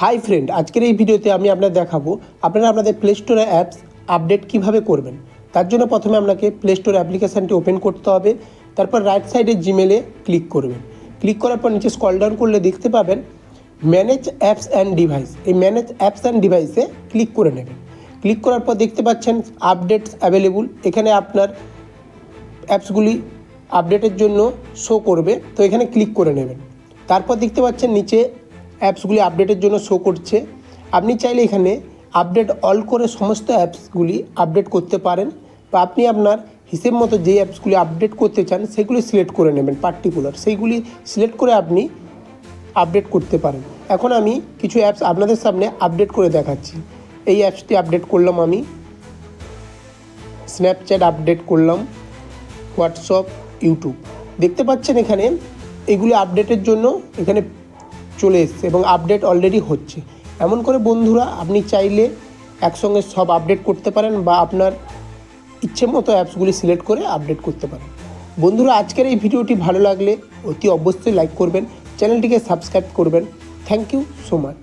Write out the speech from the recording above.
Hi friend, আজকের এই ভিডিওতে আমি আপনাদের দেখাবো আপনারা আপনাদের প্লে স্টোরে অ্যাপস আপডেট কিভাবে করবেন। তার জন্য প্রথমে আপনাকে প্লে স্টোর অ্যাপ্লিকেশানটি ওপেন করতে হবে। তারপর রাইট সাইডে জিমেলে ক্লিক করবেন। ক্লিক করার পর নিচে স্ক্রল ডাউন করলে দেখতে পাবেন ম্যানেজ অ্যাপস অ্যান্ড ডিভাইস। এই ম্যানেজ অ্যাপস অ্যান্ড ডিভাইসে ক্লিক করে নেবেন। ক্লিক করার পর দেখতে পাচ্ছেন আপডেটস অ্যাভেলেবল। এখানে আপনার অ্যাপসগুলি আপডেটের জন্য শো করবে, তো এখানে ক্লিক করে নেবেন। তারপর দেখতে পাচ্ছেন নিচে অ্যাপসগুলি আপডেটের জন্য শো করছে। আপনি চাইলে এখানে আপডেট অল করে সমস্ত অ্যাপসগুলি আপডেট করতে পারেন, বা আপনি আপনার হিসেব মতো যে অ্যাপসগুলি আপডেট করতে চান সেগুলি সিলেক্ট করে নেবেন পার্টিকুলার, সেইগুলি সিলেক্ট করে আপনি আপডেট করতে পারেন। এখন আমি কিছু অ্যাপস আপনাদের সামনে আপডেট করে দেখাচ্ছি। এই অ্যাপসটি আপডেট করলাম আমি, স্ন্যাপচ্যাট আপডেট করলাম, হোয়াটসঅ্যাপ, ইউটিউব। দেখতে পাচ্ছেন এখানে এগুলি আপডেটের জন্য এখানে চলে এসছে এবং আপডেট অলরেডি হচ্ছে। এমন করে বন্ধুরা আপনি চাইলে একসঙ্গে সব আপডেট করতে পারেন, বা আপনার ইচ্ছে মতো অ্যাপসগুলি সিলেক্ট করে আপডেট করতে পারেন। বন্ধুরা, আজকের এই ভিডিওটি ভালো লাগলে অতি অবশ্যই লাইক করবেন, চ্যানেলটিকে সাবস্ক্রাইব করবেন। Thank you so much.